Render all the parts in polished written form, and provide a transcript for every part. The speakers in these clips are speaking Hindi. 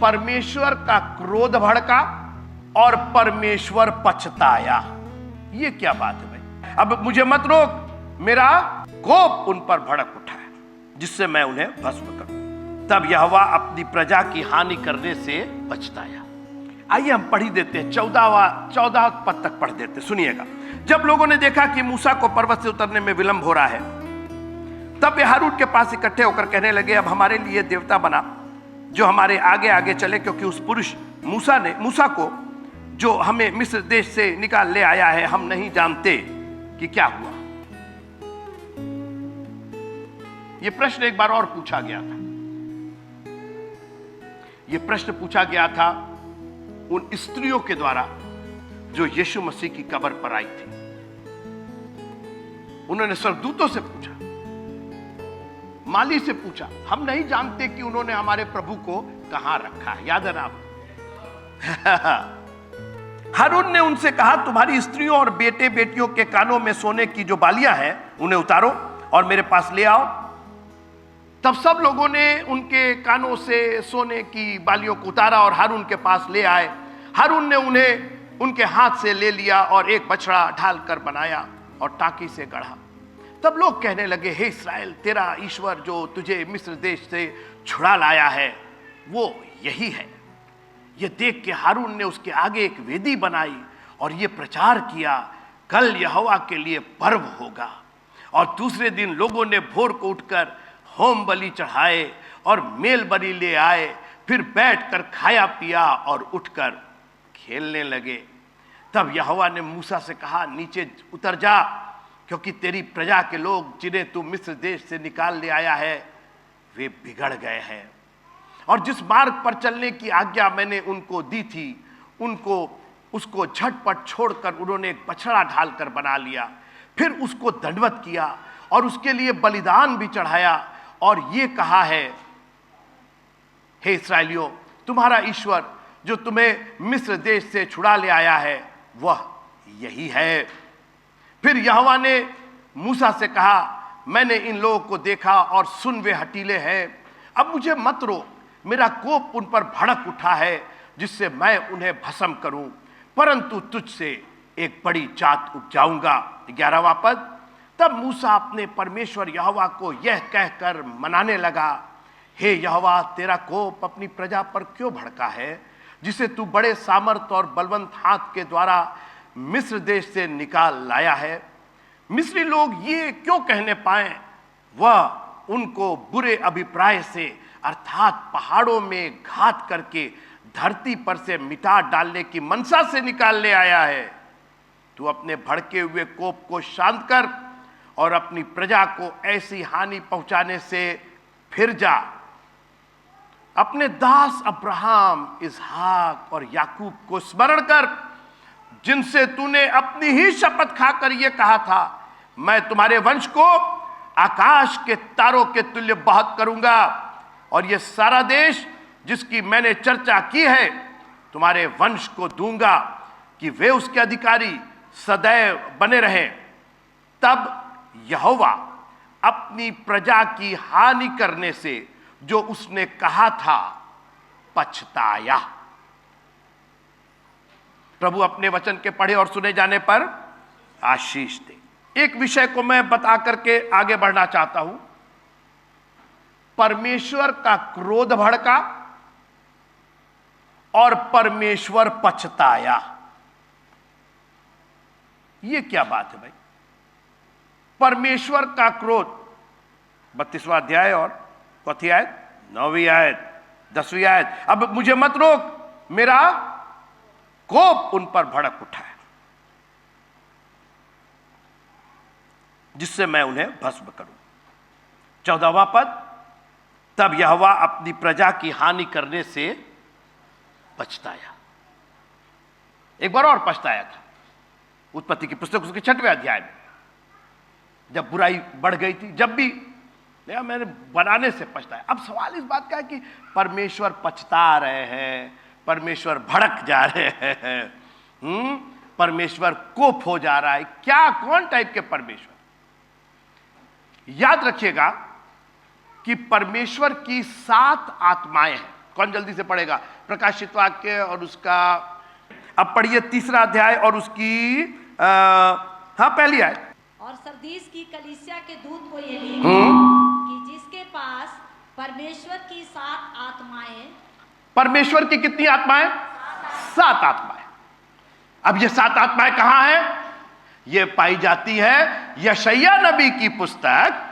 परमेश्वर का क्रोध भड़का और परमेश्वर पछताया। ये क्या बात है भाई? अब मुझे मत रोक, मेरा कोप उन पर भड़क उठा है जिससे मैं उन्हें भस्म करूं। तब यहोवा अपनी प्रजा की हानि करने से पछताया। आइए हम पढ़ी देते हैं, 14 पद तक पढ़ देते, सुनिएगा। जब लोगों ने देखा कि मूसा को पर्वत से उतरने में विलंब हो रहा है, तब वे हारून के पास इकट्ठे होकर कहने लगे, अब हमारे लिए देवता बना जो हमारे आगे आगे चले, क्योंकि उस पुरुष मूसा को जो हमें मिस्र देश से निकाल ले आया है, हम नहीं जानते कि क्या हुआ। यह प्रश्न एक बार और पूछा गया था। यह प्रश्न पूछा गया था उन स्त्रियों के द्वारा जो यीशु मसीह की कब्र पर आई थी। उन्होंने स्वर्गदूतों से पूछा, माली से पूछा, हम नहीं जानते कि उन्होंने हमारे प्रभु को कहां रखा है। याद है ना आप? हारून ने उनसे कहा, तुम्हारी स्त्रियों और बेटे बेटियों के कानों में सोने की जो बालियां हैं उन्हें उतारो और मेरे पास ले आओ। तब सब लोगों ने उनके कानों से सोने की बालियों को उतारा और हारून के पास ले आए। हारून ने उन्हें उनके हाथ से ले लिया और एक बछड़ा ढालकर बनाया और टाकी से गढ़ा। तब लोग कहने लगे, हे इस्राएल, तेरा ईश्वर जो तुझे मिस्र देश से छुड़ा लाया है वो यही है। यह देख के हारून ने उसके आगे एक वेदी बनाई और यह प्रचार किया, कल यहोवा के लिए पर्व होगा। और दूसरे दिन लोगों ने भोर को उठकर होम बलि चढ़ाए और मेल बलि ले आए, फिर बैठकर खाया पिया और उठकर खेलने लगे। तब यहोवा ने मूसा से कहा, नीचे उतर जा, क्योंकि तेरी प्रजा के लोग जिन्हें तू मिस्र देश से निकाल ले आया है वे बिगड़ गए हैं। और जिस मार्ग पर चलने की आज्ञा मैंने उनको दी थी, उसको झटपट छोड़कर उन्होंने एक बछड़ा ढालकर बना लिया। फिर उसको दंडवत किया और उसके लिए बलिदान भी चढ़ाया और ये कहा है, हे इस्राएलियों, तुम्हारा ईश्वर जो तुम्हें मिस्र देश से छुड़ा ले आया है वह यही है। फिर यहोवा ने मूसा से कहा, मैंने इन लोगों को देखा और सुन वे हठीले हैं। अब मुझे मत रोक, मेरा कोप उन पर भड़क उठा है जिससे मैं उन्हें भस्म करूं, परंतु तुझसे एक बड़ी जात उपजाऊंगा। 11वां पद। तब मूसा अपने परमेश्वर यहोवा को यह कहकर मनाने लगा, हे यहोवा, तेरा कोप अपनी प्रजा पर क्यों भड़का है, जिसे तू बड़े सामर्थ और बलवंत हाथ के द्वारा मिस्र देश से निकाल लाया है। मिस्री लोग ये क्यों कहने पाए, वह उनको बुरे अभिप्राय से अर्थात पहाड़ों में घात करके धरती पर से मिटा डालने की मनसा से निकाल ले आया है। तू अपने भड़के हुए कोप को शांत कर और अपनी प्रजा को ऐसी हानि पहुंचाने से फिर जा। अपने दास अब्राहम, इसहाक और याकूब को स्मरण कर, जिनसे तूने अपनी ही शपथ खाकर यह कहा था, मैं तुम्हारे वंश को आकाश के तारों के तुल्य बहुत करूंगा, और यह सारा देश जिसकी मैंने चर्चा की है तुम्हारे वंश को दूंगा कि वे उसके अधिकारी सदैव बने रहें। तब यहोवा अपनी प्रजा की हानि करने से जो उसने कहा था पछताया। प्रभु अपने वचन के पढ़े और सुने जाने पर आशीष दे। एक विषय को मैं बता करके आगे बढ़ना चाहता हूं। परमेश्वर का क्रोध भड़का और परमेश्वर पछताया। यह क्या बात है भाई? परमेश्वर का क्रोध, 32वां अध्याय और चौथी आयत, 9वीं आयत, 10वीं आयत। अब मुझे मत रोक, मेरा कोप उन पर भड़क उठा है जिससे मैं उन्हें भस्म करूं। 14वां पद। तब यहोवा अपनी प्रजा की हानि करने से पछताया। एक बार और पछताया था। उत्पत्ति की पुस्तक उसके 6वें अध्याय में, जब बुराई बढ़ गई थी, जब भी मैंने बनाने से पछताया। अब सवाल इस बात का है कि परमेश्वर पछता रहे हैं, परमेश्वर भड़क जा रहे हैं, परमेश्वर कोप हो जा रहा है, क्या, कौन टाइप के परमेश्वर? याद रखिएगा कि परमेश्वर की 7 आत्माएं हैं। कौन जल्दी से पढ़ेगा? प्रकाशित वाक्य और उसका, अब पढ़िए 3 अध्याय और उसकी हाँ पहली आयत। और सरदीस की कलीसिया के दूत को ये लिख कि जिसके पास परमेश्वर की 7 आत्माएं, परमेश्वर की कितनी आत्माएं? 7 आत्माएं। अब ये 7 आत्माएं कहां हैं? ये पाई जाती है यशायाह नबी की पुस्तक,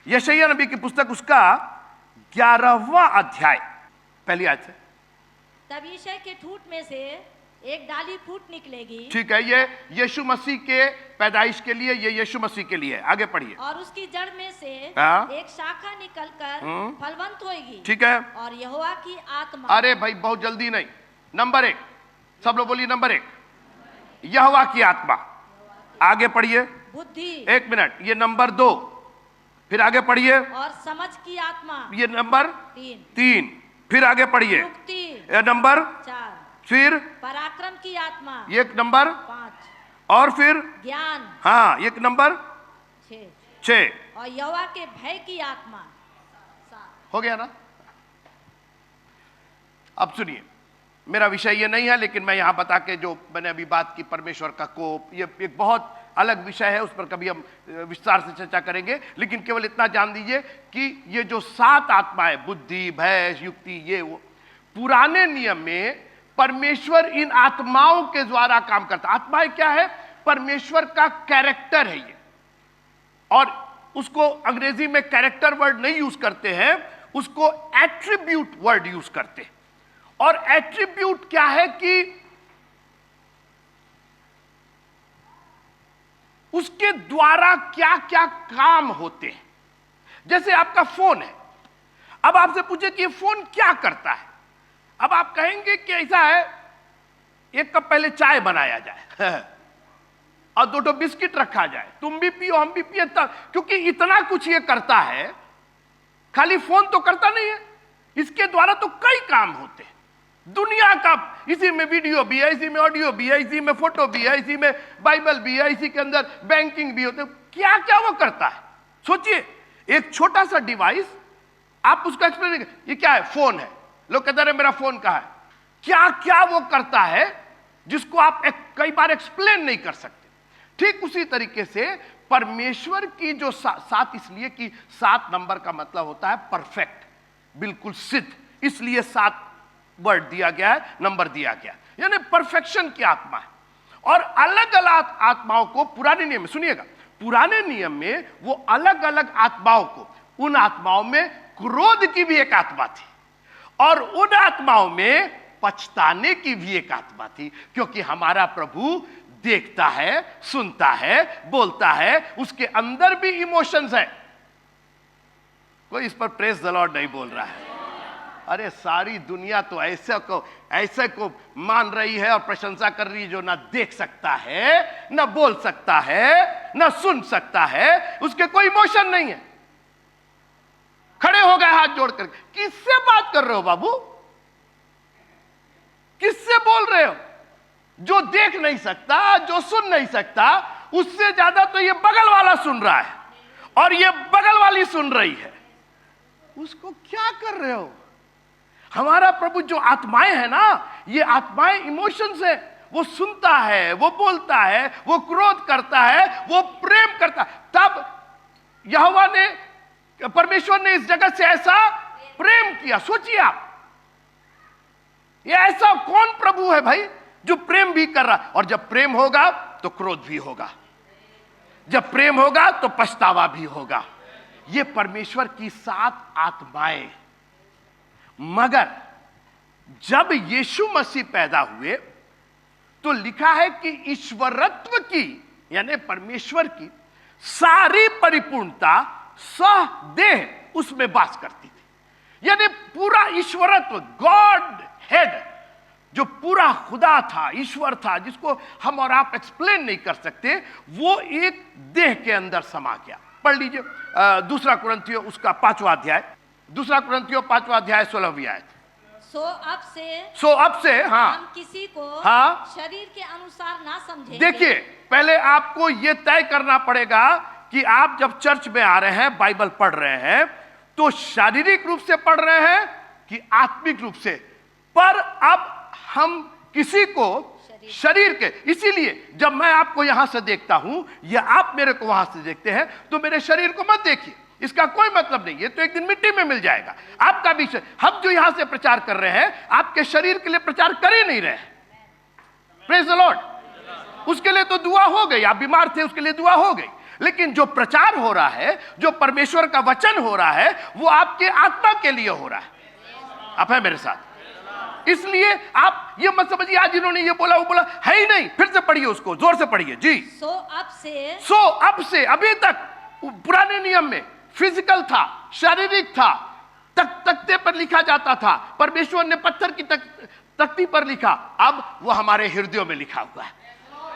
यशायाह नबी की पुस्तक उसका 11वां अध्याय पहली आयत से। तब यिशै के ठूंठ में से एक डाली फूट निकलेगी। ठीक है, ये यीशु मसीह के पैदाइश के लिए, ये यीशु मसीह के लिए। आगे पढ़िए। और उसकी जड़ में से हाँ? एक शाखा निकलकर फलवंत होगी। ठीक है। और यहोवा की आत्मा, अरे भाई बहुत जल्दी नहीं, नंबर 1, सब लोग बोलिए नंबर 1, यहोवा की आत्मा। आगे पढ़िए। बुद्धि, 1 मिनट, ये नंबर 2, फिर आगे पढ़िए। और समझ की आत्मा, ये नंबर 3, फिर आगे पढ़िए। युक्ति, ये नंबर 4, फिर पराक्रम की आत्मा, ये नंबर 5, और फिर ज्ञान, हाँ एक नंबर 6 और यहोवा के भय की आत्मा, 7। हो गया ना? अब सुनिए, मेरा विषय ये नहीं है, लेकिन मैं यहां बता के जो मैंने अभी बात की परमेश्वर का कोप, ये एक बहुत अलग विषय है, उस पर कभी हम विस्तार से चर्चा करेंगे। लेकिन केवल इतना जान दीजिए कि ये जो 7 आत्माएं, बुद्धि, भय, युक्ति, ये वो पुराने नियम में परमेश्वर इन आत्माओं के द्वारा काम करता। आत्माएं क्या है? परमेश्वर का कैरेक्टर है ये, और उसको अंग्रेजी में कैरेक्टर वर्ड नहीं यूज करते हैं, उसको एट्रीब्यूट वर्ड यूज करते हैं। और एट्रीब्यूट क्या है कि उसके द्वारा क्या क्या काम होते हैं। जैसे आपका फोन है, अब आपसे पूछे कि ये फोन क्या करता है, अब आप कहेंगे कि ऐसा है, 1 कप पहले चाय बनाया जाए और 2 बिस्किट रखा जाए, तुम भी पियो हम भी पिए, तब, क्योंकि इतना कुछ ये करता है। खाली फोन तो करता नहीं है, इसके द्वारा तो कई काम होते हैं दुनिया का। इसी में वीडियो भी है, इसी में ऑडियो भी है, इसी में फोटो भी है, इसी में बाइबल भी है, इसी के अंदर बैंकिंग भी होते। क्या क्या वो करता है? सोचिए, एक छोटा सा डिवाइस, आप उसका एक्सप्लेन, ये क्या है? फोन है। लोग कहते हैं मेरा फोन कहाँ है? क्या क्या वो करता है जिसको आप कई बार एक्सप्लेन नहीं कर सकते। ठीक उसी तरीके से परमेश्वर की जो 7, इसलिए कि 7 नंबर का मतलब होता है परफेक्ट, बिल्कुल सिद्ध, इसलिए 7 वर्ड दिया गया है, नंबर दिया गया, यानी परफेक्शन की आत्मा है। और अलग अलग आत्माओं को पुराने नियम में, सुनिएगा, पुराने नियम में वो अलग अलग आत्माओं को, उन आत्माओं में क्रोध की भी एक आत्मा थी, और उन आत्माओं में पछताने की भी एक आत्मा थी, क्योंकि हमारा प्रभु देखता है, सुनता है, बोलता है, उसके अंदर भी इमोशंस है। कोई इस पर प्रेज द लॉर्ड नहीं बोल रहा है। अरे सारी दुनिया तो ऐसे को मान रही है और प्रशंसा कर रही है जो ना देख सकता है, ना बोल सकता है, ना सुन सकता है, उसके कोई इमोशन नहीं है। खड़े हो गए हाथ जोड़कर, किससे बात कर रहे हो बाबू? किससे बोल रहे हो? जो देख नहीं सकता, जो सुन नहीं सकता, उससे ज्यादा तो ये बगल वाला सुन रहा है और ये बगल वाली सुन रही है। उसको क्या कर रहे हो? हमारा प्रभु जो आत्माएं है ना, ये आत्माएं इमोशंस है। वो सुनता है, वो बोलता है, वो क्रोध करता है, वो प्रेम करता है। तब यहोवा ने, परमेश्वर ने इस जगत से ऐसा प्रेम किया। सोचिए आप, ये ऐसा कौन प्रभु है भाई जो प्रेम भी कर रहा? और जब प्रेम होगा तो क्रोध भी होगा, जब प्रेम होगा तो पछतावा भी होगा। ये परमेश्वर की 7 आत्माएं। मगर जब यीशु मसीह पैदा हुए तो लिखा है कि ईश्वरत्व की, यानी परमेश्वर की सारी परिपूर्णता सहदेह उसमें वास करती थी। यानी पूरा ईश्वरत्व, गॉड हेड, जो पूरा खुदा था, ईश्वर था, जिसको हम और आप एक्सप्लेन नहीं कर सकते, वो एक देह के अंदर समा गया। पढ़ लीजिए 2 कुरिन्थियों उसका 5वां अध्याय, 2 कुरिन्थियों 5वां अध्याय 16वीं आयत। सो अब से हाँ, हम किसी को हाँ, शरीर के अनुसार ना समझेंगे। देखिए, पहले आपको यह तय करना पड़ेगा कि आप जब चर्च में आ रहे हैं, बाइबल पढ़ रहे हैं, तो शारीरिक रूप से पढ़ रहे हैं कि आत्मिक रूप से, पर अब हम किसी को शरीर के, इसीलिए जब मैं आपको यहां से देखता हूं या आप मेरे को वहां से देखते हैं तो मेरे शरीर को मत देखिए, इसका कोई मतलब नहीं, ये तो एक दिन मिट्टी में मिल जाएगा। आपका भी हम जो यहां से प्रचार कर रहे हैं आपके शरीर के लिए प्रचार कर ही नहीं रहे। Praise the Lord. उसके लिए तो दुआ हो गई, आप बीमार थे उसके लिए दुआ हो गई, लेकिन जो प्रचार हो रहा है, जो परमेश्वर का वचन हो रहा है, वो आपके आत्मा के लिए हो रहा है। आप है मेरे साथ? इसलिए आप ये मत समझिए आज इन्होंने ये बोला वो बोला, है ही नहीं। फिर से पढ़िए उसको, जोर से पढ़िए जी। सो अब से अभी तक पुराने नियम में फिजिकल था, शारीरिक था, तख्ते पर लिखा जाता था, परमेश्वर ने पत्थर की तख्ती पर लिखा, अब वो हमारे हृदयों में लिखा हुआ है।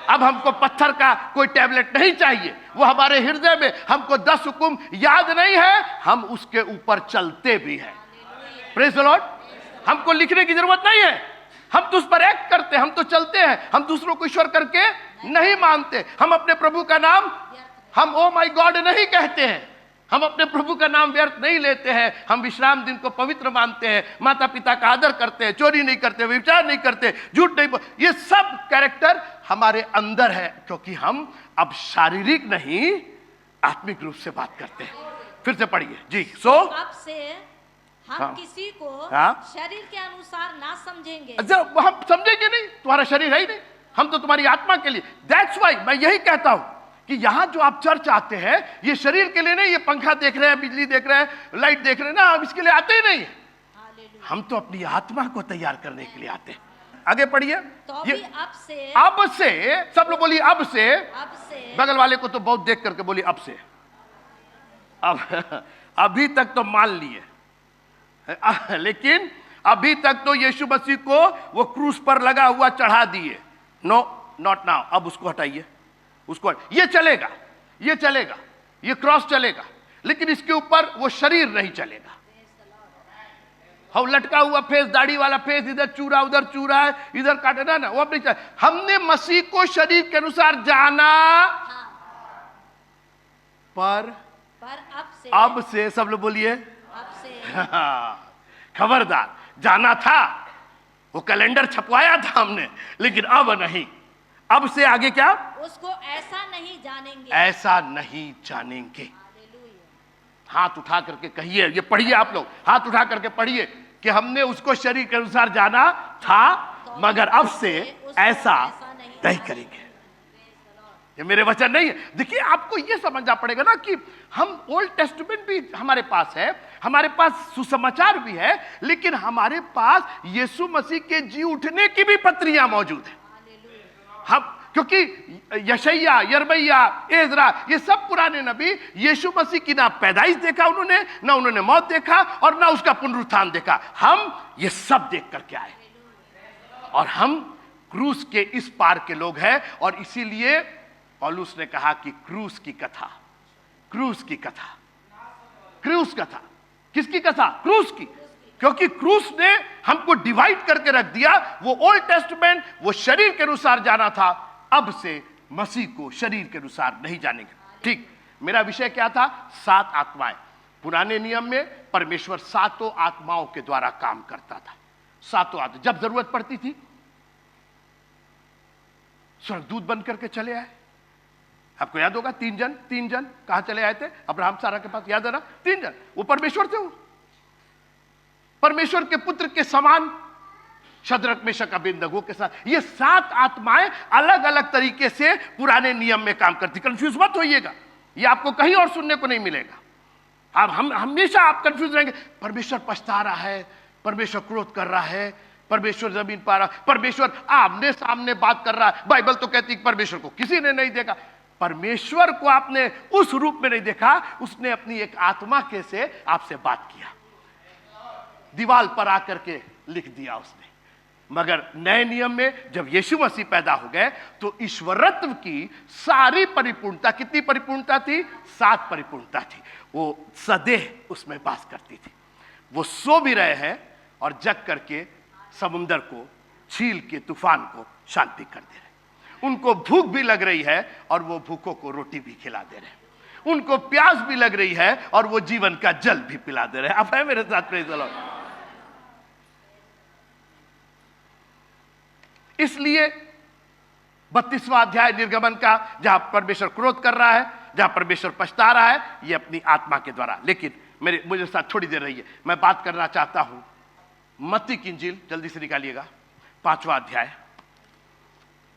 अब हमको पत्थर का कोई टैबलेट नहीं चाहिए, वो हमारे हृदय में, हमको 10 हुक्म याद नहीं है, हम उसके ऊपर चलते भी हैं। Praise the Lord. हमको लिखने की जरूरत नहीं है, हम तो उस पर एक्ट करते हैं, हम तो चलते हैं। हम दूसरों को ईश्वर करके नहीं मानते, हम अपने प्रभु का नाम, हम ओ माय गॉड नहीं कहते हैं, हम अपने प्रभु का नाम व्यर्थ नहीं लेते हैं, हम विश्राम दिन को पवित्र मानते हैं, माता पिता का आदर करते हैं, चोरी नहीं करते, व्यभिचार नहीं करते, झूठ नहीं, ये सब कैरेक्टर हमारे अंदर है, क्योंकि हम अब शारीरिक नहीं आत्मिक रूप से बात करते हैं। फिर से पढ़िए जी। सो अब से हम हाँ। किसी को हाँ। शरीर के अनुसार ना समझेंगे। जब हम समझेंगे नहीं, तुम्हारा शरीर है ही नहीं, हम तो तुम्हारी आत्मा के लिए। दैट्स वाई मैं यही कहता हूं कि यहां जो आप चर्च आते हैं, ये शरीर के लिए नहीं, ये पंखा देख रहे हैं, बिजली देख रहे हैं, लाइट देख रहे हैं ना, हम इसके लिए आते ही नहीं है। हम तो अपनी आत्मा को तैयार करने के लिए आते हैं। आगे पढ़िए। तो ये भी अब से, सब लोग बोलिए अब से। बगल वाले को तो बहुत देख करके बोलिए अब से। अब अभी तक तो मान लिए, लेकिन अभी तक तो यीशु मसीह को वो क्रूस पर लगा हुआ चढ़ा दिए। No, not now. अब उसको हटाइए, उसको ये चलेगा, ये चलेगा, ये क्रॉस चलेगा, लेकिन इसके ऊपर वो शरीर नहीं चलेगा। हम लटका हुआ फेस, दाढ़ी वाला फेस, इधर चूरा उधर चूरा है, इधर काटना ना, वो अब नहीं चले। हमने मसीह को शरीर के अनुसार जाना, पर अब से सब लोग बोलिए खबरदार। जाना था, वो कैलेंडर छपवाया था हमने, लेकिन अब नहीं। अब से आगे क्या? उसको ऐसा नहीं जानेंगे, ऐसा नहीं जानेंगे। हाथ उठा करके कहिए, ये पढ़िए आप लोग, हाथ उठा करके पढ़िए कि हमने उसको शरीर के अनुसार जाना था, मगर अब से ऐसा नहीं करेंगे। ये मेरे वचन नहीं है। देखिए, आपको ये समझना पड़ेगा ना कि हम ओल्ड टेस्टामेंट भी हमारे पास है, हमारे पास सुसमाचार भी है, लेकिन हमारे पास यीशु मसीह के जी उठने की भी पत्रियां मौजूद है। हम, क्योंकि यशायाह, यिर्मयाह, एजरा, ये सब पुराने नबी यीशु मसीह की ना पैदाइश देखा उन्होंने, ना उन्होंने मौत देखा और ना उसका पुनरुत्थान देखा। हम ये सब देख करके आए, और हम क्रूस के इस पार के लोग हैं। और इसीलिए पौलुस ने कहा कि क्रूस की कथा, क्रूस की कथा, क्रूस कथा। किसकी कथा? क्रूस की। क्योंकि क्रूस ने हमको डिवाइड करके रख दिया। वो ओल्ड टेस्टामेंट, वो शरीर के अनुसार जाना था, अब से मसीह को शरीर के अनुसार नहीं जानेंगे। ठीक, मेरा विषय क्या था? 7 आत्माएं। पुराने नियम में परमेश्वर 7 आत्माओं के द्वारा काम करता था। 7 आत्मा जब जरूरत पड़ती थी स्वर्गदूत बन करके चले आए। आपको याद होगा 3 जन कहां चले आए थे? अब्राहम सारा के पास, याद है ना? 3 जन, वो परमेश्वर थे, वो परमेश्वर के पुत्र के समान, शद्रक मेशक अबेदनगो के साथ। ये 7 आत्माएं अलग अलग तरीके से पुराने नियम में काम करती। कंफ्यूज मत होइएगा, ये आपको कहीं और सुनने को नहीं मिलेगा। हम हमेशा आप कंफ्यूज रहेंगे, परमेश्वर पछता रहा है, परमेश्वर क्रोध कर रहा है, परमेश्वर जमीन पर आ रहा, परमेश्वर आमने सामने बात कर रहा है। बाइबल तो कहती है परमेश्वर को किसी ने नहीं देखा। परमेश्वर को आपने उस रूप में नहीं देखा, उसने अपनी एक आत्मा के से आपसे बात किया, दीवार पर आकर के लिख दिया उसने। मगर नए नियम में जब यीशु मसीह पैदा हो गए तो ईश्वरत्व की सारी परिपूर्णता, कितनी परिपूर्णता थी? 7 परिपूर्णता थी। वो सदैव उसमें वास करती थी। वो सो भी रहे हैं और जग करके समुंदर को, झील के तूफान को शांत भी कर दे रहे। उनको भूख भी लग रही है और वो भूखों को रोटी भी खिला दे रहे। उनको प्यास भी लग रही है और वो जीवन का जल भी पिला दे रहे। अब है मेरे साथ? Praise the Lord. इसलिए 32वां अध्याय निर्गमन का, जहां परमेश्वर क्रोध कर रहा है, जहां परमेश्वर पछता रहा है, ये अपनी आत्मा के द्वारा। लेकिन मुझे साथ थोड़ी देर रहिए, मैं बात करना चाहता हूं मत्ती की इंजील, जल्दी से निकालिएगा, 5वां अध्याय,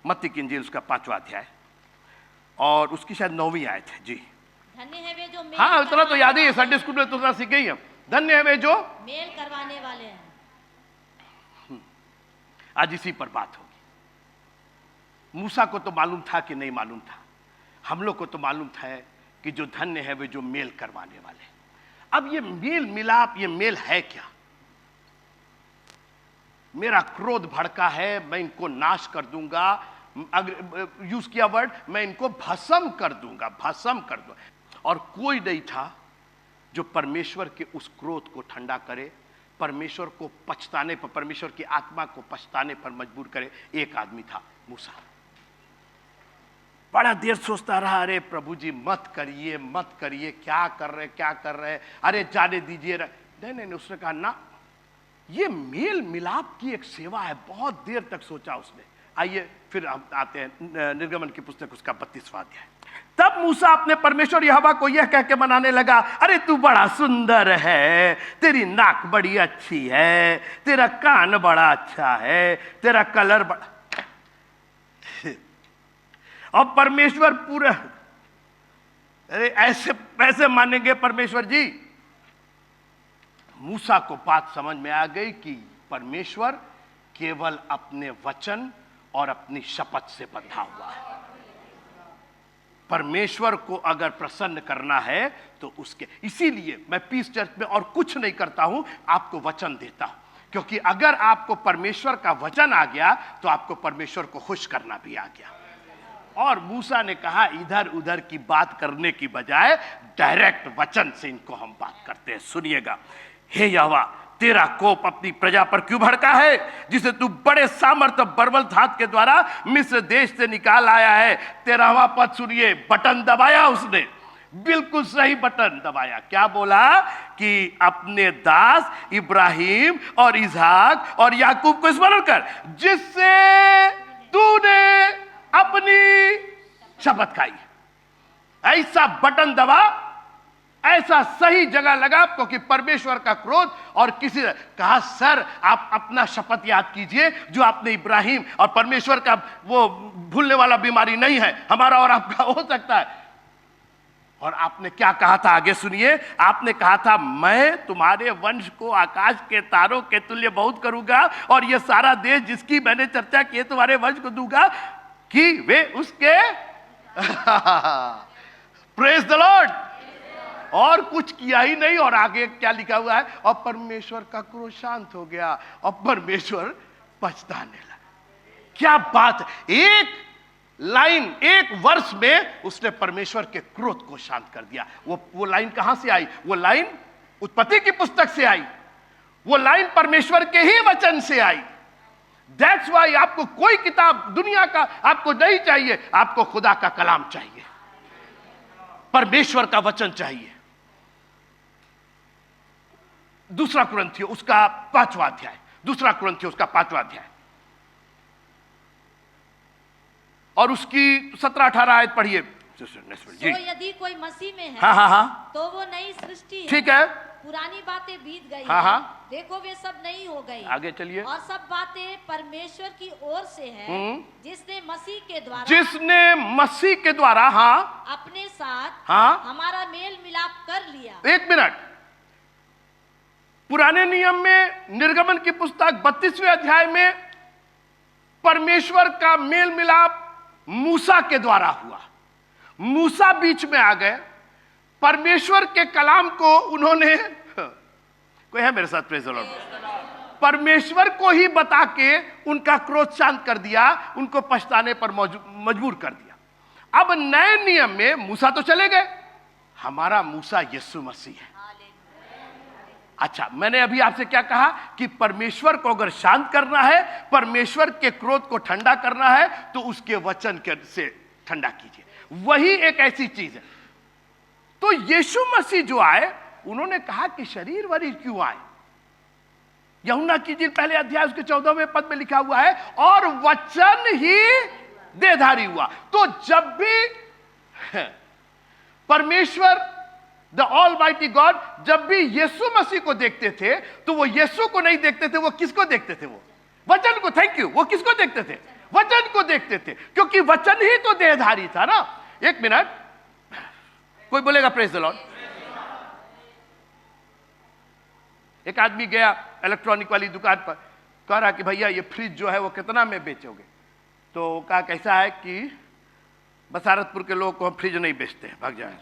मत्ती की इंजील उसका 5वां अध्याय और उसकी शायद 9वीं आयत है जी। धन्य है वे जो मेल हाँ, इतना तो याद ही है, करवाने संडे स्कूल में तो थोड़ा सीख गई है। धन्य है वे जो मेल करवाने वाले हैं। आज इसी पर बात होगी। मूसा को तो मालूम था कि नहीं मालूम था, हम लोग को तो मालूम था कि जो धन्य है वे जो मेल करवाने वाले। अब ये मेल मिलाप, ये मेल है क्या? मेरा क्रोध भड़का है, मैं इनको नाश कर दूंगा, अगर यूज किया वर्ड, मैं इनको भस्म कर दूंगा, भस्म कर दूंगा। और कोई नहीं था जो परमेश्वर के उस क्रोध को ठंडा करे, परमेश्वर को पछताने पर, परमेश्वर की आत्मा को पछताने पर मजबूर करे। एक आदमी था, मूसा। बड़ा देर सोचता रहा, अरे प्रभु जी मत करिए, मत करिए, क्या कर रहे, क्या कर रहे, अरे जाने दीजिए। नहीं नहीं, उसने कहा ना, ये मेल मिलाप की एक सेवा है। बहुत देर तक सोचा उसने। आइए फिर हम आते हैं निर्गमन की पुस्तक, उसका 32वां अध्याय। तब मूसा अपने परमेश्वर यहोवा को यह कह के मनाने लगा, अरे तू बड़ा सुंदर है, तेरी नाक बड़ी अच्छी है, तेरा कान बड़ा अच्छा है, तेरा कलर बड़ा। और परमेश्वर पूरा, अरे ऐसे मानेंगे परमेश्वर जी? मूसा को बात समझ में आ गई कि परमेश्वर केवल अपने वचन और अपनी शपथ से बंधा हुआ है। परमेश्वर को अगर प्रसन्न करना है तो उसके, इसीलिए मैं पीस चर्च में और कुछ नहीं करता हूं, आपको वचन देता हूं, क्योंकि अगर आपको परमेश्वर का वचन आ गया तो आपको परमेश्वर को खुश करना भी आ गया। और मूसा ने कहा, इधर उधर की बात करने की बजाय डायरेक्ट वचन से इनको हम बात करते हैं। सुनिएगा, हे यहोवा, तेरा कोप अपनी प्रजा पर क्यों भड़का है, जिसे तू बड़े सामर्थ्य बर्बल हाथ के द्वारा मिस्र देश से निकाल आया है। 13वां पद सुनिए, बटन दबाया उसने, बिल्कुल सही बटन दबाया। क्या बोला कि अपने दास इब्राहिम और इसहाक और याकूब को स्मरण कर, जिससे तूने अपनी शपथ खाई। ऐसा बटन दबा, ऐसा सही जगह लगा, क्योंकि परमेश्वर का क्रोध। और किसी ने कहा, सर आप अपना शपथ याद कीजिए जो आपने इब्राहिम, और परमेश्वर का वो भूलने वाला बीमारी नहीं है, हमारा और आपका हो सकता है। और आपने क्या कहा था, आगे सुनिए। आपने कहा था, मैं तुम्हारे वंश को आकाश के तारों के तुल्य बहुत करूंगा, और ये सारा देश जिसकी मैंने चर्चा की तुम्हारे वंश को दूंगा कि वे उसके प्रेज द लॉर्ड। और कुछ किया ही नहीं। और आगे क्या लिखा हुआ है, और परमेश्वर का क्रोध शांत हो गया और परमेश्वर पछताने लगा। क्या बात है, एक लाइन, एक वर्ष में उसने परमेश्वर के क्रोध को शांत कर दिया। वो लाइन कहां से आई? वो लाइन उत्पत्ति की पुस्तक से आई, वो लाइन परमेश्वर के ही वचन से आई। दैट्स वाई आपको कोई किताब दुनिया का आपको नहीं चाहिए, आपको खुदा का कलाम चाहिए, परमेश्वर का वचन चाहिए। दूसरा कुरिन्थियों उसका 5वां अध्याय, दूसरा कुरिन्थियों उसका 5वां अध्याय और उसकी 17-18 आयत पढ़िए। तो यदि कोई मसीह में है, हाँ, तो वो नई सृष्टि है। ठीक है, पुरानी बातें बीत गई हाँ, देखो वे सब नई हो गई। आगे चलिए। और सब बातें परमेश्वर की ओर से है, जिसने मसीह के द्वारा हाँ अपने साथ हाँ हमारा मेल मिलाप कर लिया। एक मिनट, पुराने नियम में निर्गमन की पुस्तक 32वें अध्याय में परमेश्वर का मेल मिलाप मूसा के द्वारा हुआ। मूसा बीच में आ गए, परमेश्वर के कलाम को उन्होंने, कोई है मेरे साथ? Praise the Lord. परमेश्वर को ही बता के उनका क्रोध शांत कर दिया, उनको पछताने पर मजबूर कर दिया। अब नए नियम में मूसा तो चले गए, हमारा मूसा यीशु मसीह है। अच्छा, मैंने अभी आपसे क्या कहा कि परमेश्वर को अगर शांत करना है, परमेश्वर के क्रोध को ठंडा करना है, तो उसके वचन से ठंडा कीजिए। वही एक ऐसी चीज है। तो यीशु मसीह जो आए, उन्होंने कहा कि शरीर वरीर क्यों आए, यूहन्ना की इंजील पहले अध्याय उसके 14वें पद में लिखा हुआ है, और वचन ही देहधारी हुआ। तो जब भी परमेश्वर द ऑलमाइटी गॉड जब भी यीशु मसीह को देखते थे, तो वो यीशु को नहीं देखते थे, वो किसको देखते थे? वो वचन को। Thank you. वो किसको देखते थे? वचन को देखते थे, क्योंकि वचन ही तो देहधारी था ना। एक मिनट, कोई बोलेगा प्रेज द लॉर्ड? एक आदमी गया इलेक्ट्रॉनिक वाली दुकान पर, कह रहा कि भैया ये फ्रिज जो है वो कितना में बेचोगे? तो कहा कैसा है कि बसारतपुर के लोग को हम फ्रिज नहीं बेचते हैं, भाग जाए।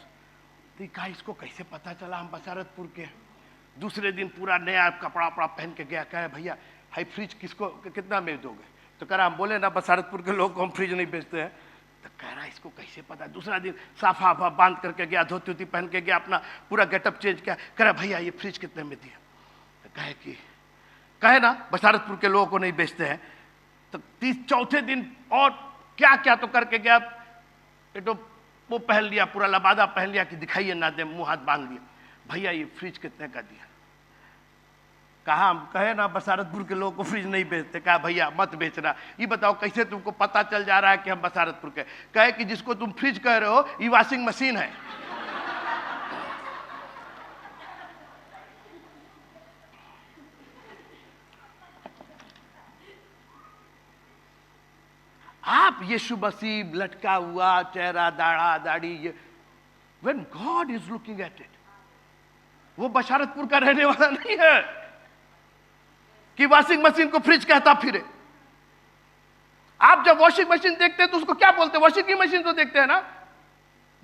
तो कहा इसको कैसे पता चला हम बसारतपुर के? दूसरे दिन पूरा नया कपड़ा वपड़ा पहन के गया, कह भैया हाई फ्रिज किसको कितना में दोगे? तो कह रहा हम बोले ना बसारतपुर के लोग को हम फ्रिज नहीं बेचते हैं। तो कह रहा इसको कैसे पता? दूसरा दिन साफा बांध करके गया, धोती उती पहन के गया, अपना पूरा गेटअप चेंज किया, कह रहा भैया ये फ्रिज कितने में दिया? तो कहे ना बसारतपुर के लोगों को नहीं बेचते हैं। तो चौथे दिन और क्या क्या तो करके गया, तो वो पहन लिया, पूरा लबादा पहन लिया कि दिखाइए ना दे, मुंह हाथ बांध लिया, भैया ये फ्रिज कितने का दिया? कहा हम कहे ना बसारतपुर के लोगों को फ्रिज नहीं बेचते। कहा भैया मत बेचना। ये बताओ कैसे तुमको पता चल जा रहा है कि हम बसारतपुर के? कहे कि जिसको तुम फ्रिज कह रहे हो ये वॉशिंग मशीन है। आप यीशु मसीह लटका हुआ चेहरा, दाढ़ा दाढ़ी, when God is looking at it, वो बशारतपुर का रहने वाला नहीं है कि वॉशिंग मशीन को फ्रिज कहता फिरे। आप जब वॉशिंग मशीन देखते हैं तो उसको क्या बोलते हैं? वॉशिंग की मशीन तो देखते हैं ना।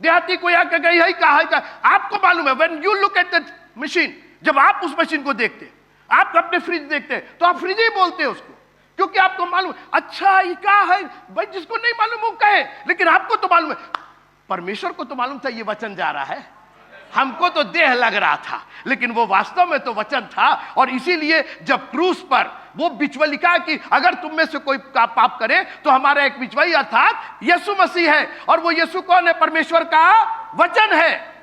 देहाती कोई आके गई है कहा है, आपको मालूम है when you look at that machine, जब आप उस मशीन को देखते हैं, आप अपने फ्रिज देखते हैं तो आप फ्रिज ही बोलते हैं उसको, क्योंकि आपको मालूम अच्छा ये क्या है। भाई जिसको नहीं मालूम वो कहे, लेकिन आपको तो मालूम है। परमेश्वर को तो मालूम था ये वचन जा रहा है, हमको तो देह लग रहा था, लेकिन वो वास्तव में तो वचन था। और इसीलिए जब क्रूस पर वो बिचवली का कि अगर तुम में से कोई पाप करे तो हमारा एक बिचवई अर्थात यीशु मसीह है। और वो यीशु कौन है? परमेश्वर का वचन है।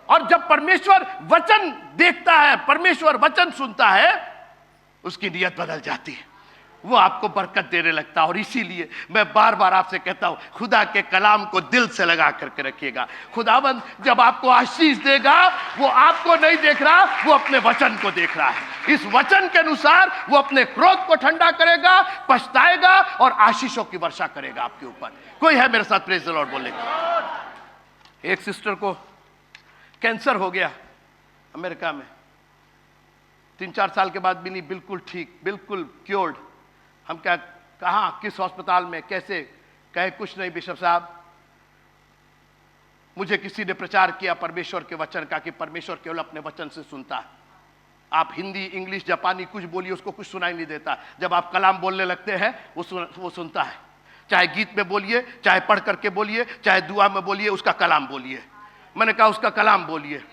और जब परमेश्वर वचन देखता है, परमेश्वर वचन सुनता है, उसकी नियत बदल जाती है, वो आपको बरकत देने लगता है। और इसीलिए मैं बार बार आपसे कहता हूं, खुदा के कलाम को दिल से लगा करके रखिएगा। खुदावंद जब आपको आशीष देगा, वो आपको नहीं देख रहा, वो अपने वचन को देख रहा है। इस वचन के अनुसार वो अपने क्रोध को ठंडा करेगा, पछताएगा और आशीषों की वर्षा करेगा आपके ऊपर। कोई है मेरे साथ प्रेज द लॉर्ड बोलेगा? एक सिस्टर को कैंसर हो गया अमेरिका में, 3-4 साल के बाद मिली, बिल्कुल ठीक, बिल्कुल क्योर्ड। हम क्या, कहाँ, किस अस्पताल में, कैसे? कहे कुछ नहीं बिशप साहब, मुझे किसी ने प्रचार किया परमेश्वर के वचन का कि परमेश्वर केवल अपने वचन से सुनता है। आप हिंदी, इंग्लिश, जापानी कुछ बोलिए, उसको कुछ सुनाई नहीं देता। जब आप कलाम बोलने लगते हैं वो सुनता है। चाहे गीत में बोलिए, चाहे पढ़ करके बोलिए, चाहे दुआ में बोलिए, उसका कलाम बोलिए। मैंने कहा उसका कलाम बोलिए।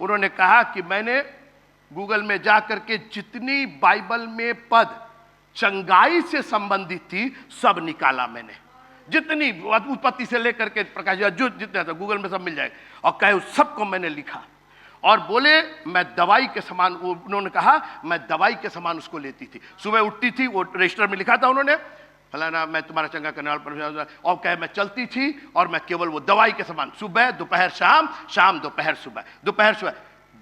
उन्होंने कहा कि मैंने गूगल में जा करके जितनी बाइबल में पद चंगाई से संबंधित थी सब निकाला मैंने, जितनी उत्पत्ति से लेकर के प्रकाश जो जितना था गूगल में सब मिल जाएगा। और कहे उस सबको मैंने लिखा और बोले मैं दवाई के समान, उन्होंने कहा मैं दवाई के समान उसको लेती थी। सुबह उठती थी, वो रजिस्टर में लिखा था उन्होंने, फलाना मैं तुम्हारा चंगा करने वाला, और कहे मैं चलती थी और मैं केवल वो दवाई के समान, सुबह दोपहर शाम, शाम दोपहर सुबह, दोपहर सुबह।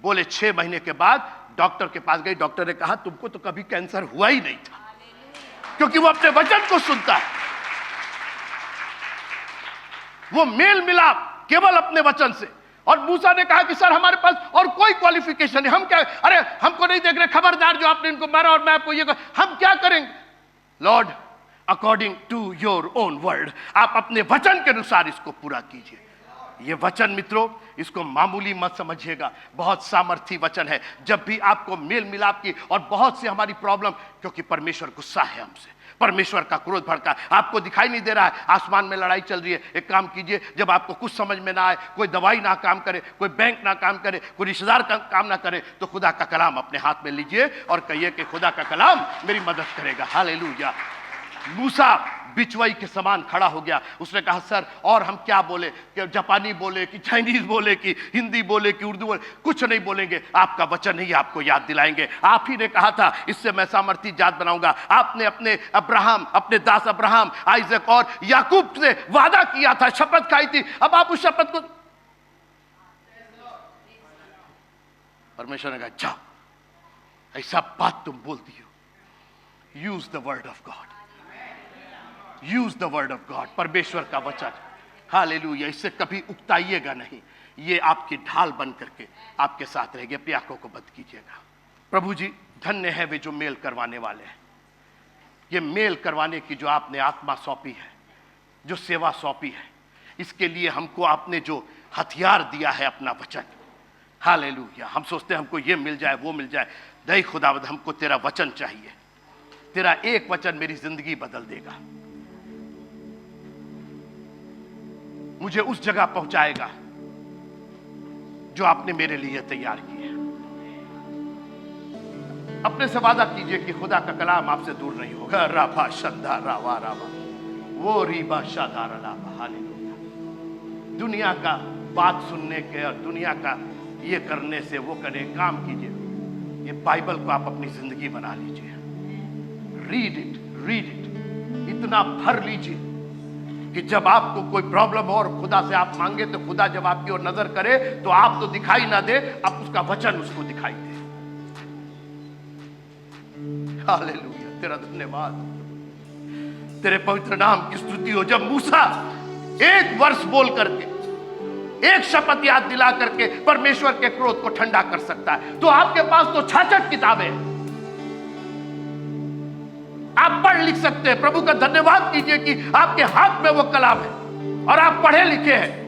बोले 6 महीने के बाद डॉक्टर के पास गई, डॉक्टर ने कहा तुमको तो कभी कैंसर हुआ ही नहीं था, क्योंकि वो अपने वचन को सुनता है। वो मेल मिलाप केवल अपने वचन से। और मूसा ने कहा कि सर हमारे पास और कोई क्वालिफिकेशन नहीं, हम क्या, अरे हमको नहीं देख रहे, खबरदार जो आपने इनको मारा और मैं आपको ये हम क्या करेंगे? Lord according to your own word, आप अपने वचन के अनुसार इसको पूरा कीजिए। ये वचन मित्रों, इसको मामूली मत समझिएगा, बहुत सामर्थी वचन है। जब भी आपको मेल मिलाप की और बहुत सी हमारी प्रॉब्लम, क्योंकि परमेश्वर गुस्सा है हमसे, परमेश्वर का क्रोध भड़का, आपको दिखाई नहीं दे रहा है, आसमान में लड़ाई चल रही है। एक काम कीजिए, जब आपको कुछ समझ में ना आए, कोई दवाई ना काम करे, कोई बैंक ना काम करे, कोई रिश्तेदार का काम ना करे, तो खुदा का कलाम अपने हाथ में लीजिए और कहिए कि खुदा का कलाम मेरी मदद करेगा। हालेलुया। मूसा बिचवाई के समान खड़ा हो गया। उसने कहा सर और हम क्या बोले, कि जापानी बोले कि चाइनीज बोले कि हिंदी बोले कि उर्दू बोले, कुछ नहीं बोलेंगे, आपका वचन ही आपको याद दिलाएंगे। आप ही ने कहा था इससे मैं सामर्थी जात बनाऊंगा। आपने अपने अब्राहम, अपने दास अब्राहम, आइजक और याकूब से वादा किया था, शपथ खाई थी, अब आप उस शपथ को। परमेश्वर ने कहा जाओ, ऐसा बात तुम बोलती हो, use the word of God, use the word of God, परमेश्वर का वचन। हालेलुया, इससे कभी उकताइएगा नहीं, ये आपकी ढाल बन करके आपके साथ रहेगी। अपनी आंखों को बंद कीजिएगा। प्रभु जी धन्य है वे जो मेल करवाने वाले हैं। ये मेल करवाने की जो आपने आत्मा सौंपी है, जो सेवा सौंपी है, इसके लिए हमको आपने जो हथियार दिया है अपना वचन, हालेलुया। हम सोचते हैं हमको ये मिल जाए वो मिल जाए, नहीं खुदावंद, हमको तेरा वचन चाहिए। तेरा एक वचन मेरी जिंदगी बदल देगा, मुझे उस जगह पहुंचाएगा जो आपने मेरे लिए तैयार की है। अपने से वादा कीजिए कि खुदा का कलाम आपसे दूर नहीं होगा। राभा शंदा रावा रावा वो रीबा शादार लाभा। हालेलुया। दुनिया का बात सुनने के और दुनिया का ये करने से वो करे, काम कीजिए। ये बाइबल को आप अपनी जिंदगी बना लीजिए। रीड इट, रीड इट, इतना भर लीजिए कि जब आपको कोई प्रॉब्लम हो और खुदा से आप मांगे तो खुदा जब आपकी ओर नजर करे तो आप तो दिखाई ना दे, आप उसका वचन उसको दिखाई दे। हालेलुया, तेरा धन्यवाद, तेरे पवित्र नाम की स्तुति हो। जब मूसा एक वर्ष बोल करके, एक शपथ याद दिला करके परमेश्वर के क्रोध को ठंडा कर सकता है, तो आपके पास तो 66 किताबें हैं, आप पढ़ लिख सकते हैं। प्रभु का धन्यवाद कीजिए कि आपके हाथ में वो कलाम है और आप पढ़े लिखे हैं।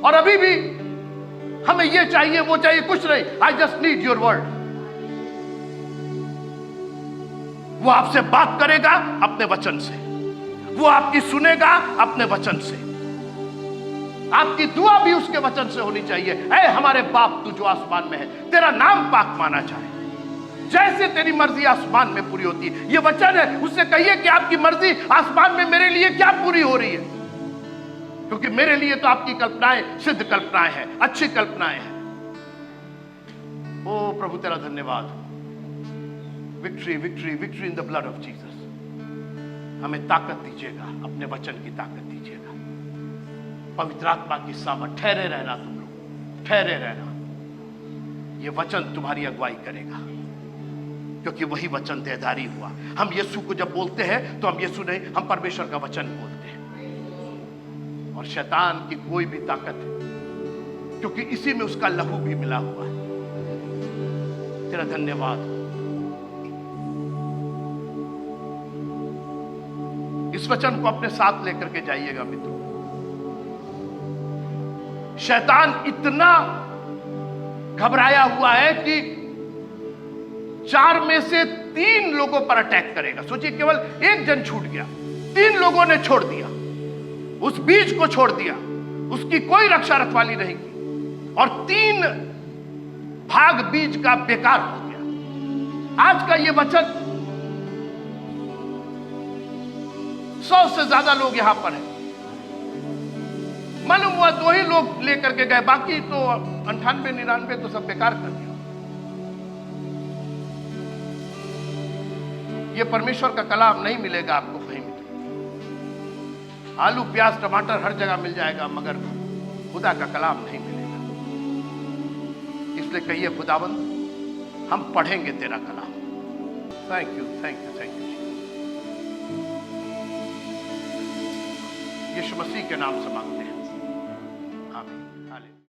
और अभी भी हमें ये चाहिए वो चाहिए कुछ नहीं, I just need your word. वो आपसे बात करेगा अपने वचन से, वो आपकी सुनेगा अपने वचन से, आपकी दुआ भी उसके वचन से होनी चाहिए। ऐ हमारे बाप तू जो आसमान में है, तेरा नाम पाक माना जाए, जैसे तेरी मर्जी आसमान में पूरी होती है। ये वचन है, उससे कहिए कि आपकी मर्जी आसमान में मेरे लिए क्या पूरी हो रही है, क्योंकि मेरे लिए तो आपकी कल्पनाएं सिद्ध कल्पनाएं हैं, अच्छी कल्पनाएं हैं। ओ प्रभु तेरा धन्यवाद। Victory victory victory in the blood of Jesus. हमें ताकत दीजिएगा, अपने वचन की ताकत दीजिएगा, पवित्र आत्मा की सामर्थ। ठहरे रहना तुम लोग, ठहरे रहना। ये वचन तुम्हारी अगुवाई करेगा, क्योंकि वही वचन देहधारी हुआ। हम यीशु को जब बोलते हैं तो हम यीशु नहीं, हम परमेश्वर का वचन बोलते हैं। और शैतान की कोई भी ताकत है, क्योंकि इसी में उसका लहू भी मिला हुआ है। तेरा धन्यवाद। इस वचन को अपने साथ लेकर के जाइएगा मित्रों। शैतान इतना घबराया हुआ है कि 4 में से 3 लोगों पर अटैक करेगा। सोचिए, केवल एक जन छूट गया, 3 लोगों ने छोड़ दिया, उस बीज को छोड़ दिया, उसकी कोई रक्षा रखवाली नहीं की, और 3 भाग बीज का बेकार हो गया। आज का ये वचन 100 से ज्यादा लोग यहां पर हैं। मालूम हुआ 2 ही लोग लेकर के गए, बाकी तो 98-99 तो सब बेकार कर दिया। ये परमेश्वर का कलाम नहीं मिलेगा आपको कहीं भी। आलू प्याज टमाटर हर जगह मिल जाएगा, मगर खुदा का कलाम नहीं मिलेगा। इसलिए कहिए खुदावंद हम पढ़ेंगे तेरा कलाम। Thank you, thank you, thank you. Yeshu Masih के नाम से मांगते हैं, आमीन।